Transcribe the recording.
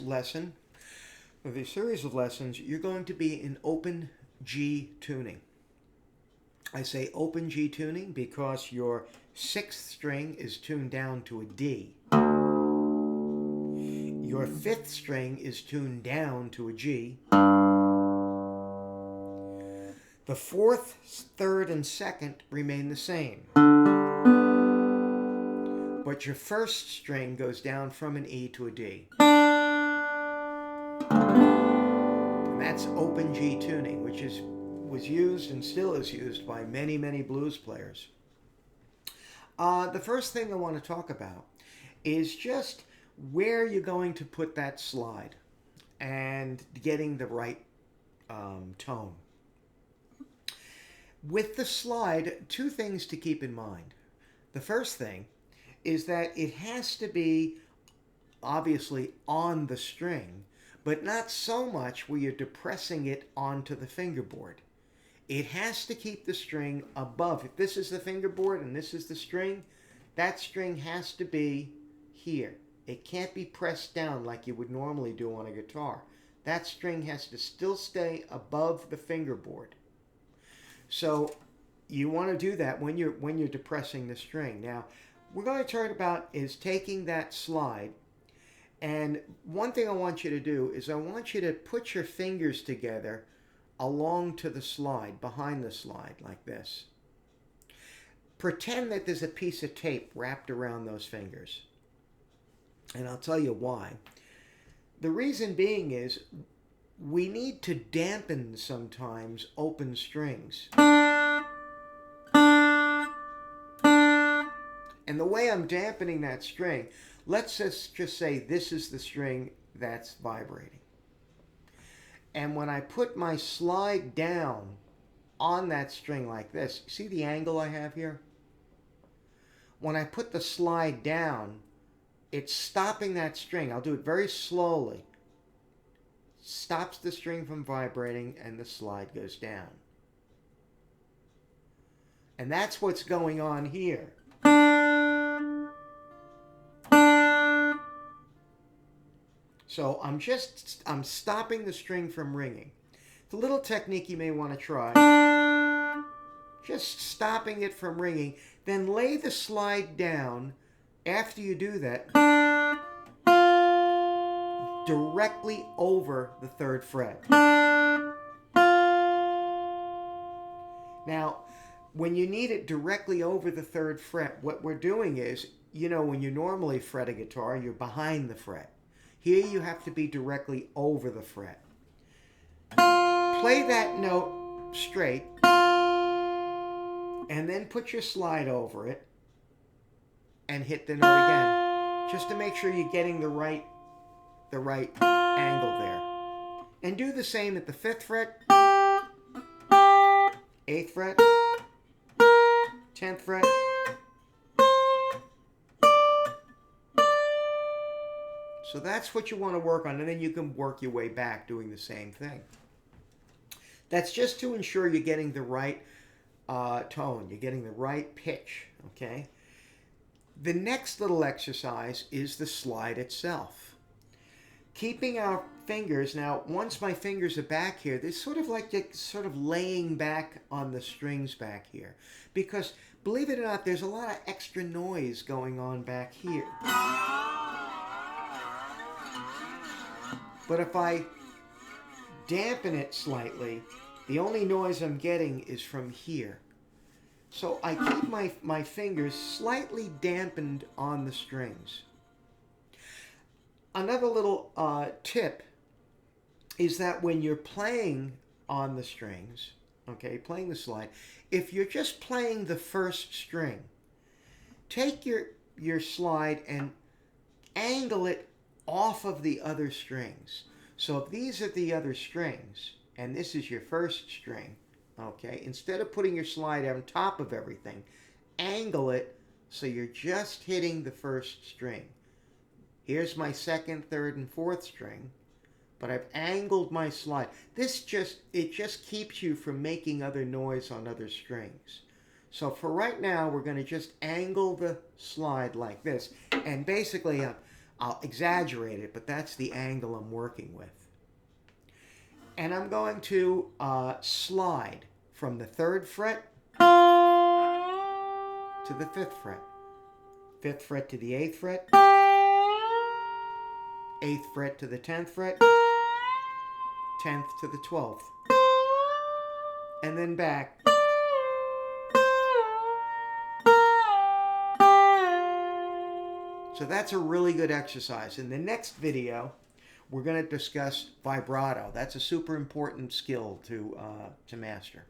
lesson, with a series of lessons, you're going to be in open G tuning. I say open G tuning because your sixth string is tuned down to a D. Your fifth string is tuned down to a G. The fourth, third, and second remain the same. But your first string goes down from an E to a D. And that's open G tuning, which was used and still is used by many, many blues players. The first thing I want to talk about is just where you're going to put that slide and getting the right tone. With the slide, two things to keep in mind. The first thing is that it has to be obviously on the string, but not so much where you're depressing it onto the fingerboard. It has to keep the string above. If this is the fingerboard and this is the string, that string has to be here. It can't be pressed down like you would normally do on a guitar. That string has to still stay above the fingerboard. So you want to do that when you're depressing the string. Now, we're going to talk about is taking that slide, and one thing I want you to do is I want you to put your fingers together along to the slide, behind the slide, like this. Pretend that there's a piece of tape wrapped around those fingers. And I'll tell you why. The reason being is we need to dampen sometimes open strings. And the way I'm dampening that string, let's just say this is the string that's vibrating. And when I put my slide down on that string like this, see the angle I have here? When I put the slide down, it's stopping that string. I'll do it very slowly. Stops the string from vibrating and the slide goes down. And that's what's going on here. So I'm stopping the string from ringing. The little technique you may want to try, just stopping it from ringing, then lay the slide down after you do that directly over the third fret. Now, when you need it directly over the third fret, what we're doing is, when you normally fret a guitar, you're behind the fret. Here you have to be directly over the fret. Play that note straight, and then put your slide over it, and hit the note again, just to make sure you're getting the right angle there. And do the same at the 5th fret, 8th fret, 10th fret. So that's what you want to work on, and then you can work your way back doing the same thing. That's just to ensure you're getting the right tone, you're getting the right pitch, okay? The next little exercise is the slide itself. Keeping our fingers, now once my fingers are back here, they're sort of laying back on the strings back here. Because believe it or not, there's a lot of extra noise going on back here. But if I dampen it slightly, the only noise I'm getting is from here. So I keep my fingers slightly dampened on the strings. Another little tip is that when you're playing on the strings, okay, playing the slide, if you're just playing the first string, take your slide and angle it off of the other strings. So if these are the other strings, and this is your first string, okay, instead of putting your slide on top of everything, angle it so you're just hitting the first string. Here's my 2nd, 3rd, and 4th string, but I've angled my slide. It just keeps you from making other noise on other strings. So for right now, we're going to just angle the slide like this. And basically, I'll exaggerate it, but that's the angle I'm working with. And I'm going to slide from the 3rd fret to the 5th fret. 5th fret to the 8th fret. 8th fret to the 10th fret. 10th to the 12th. And then back. So that's a really good exercise. In the next video, we're going to discuss vibrato. That's a super important skill to master.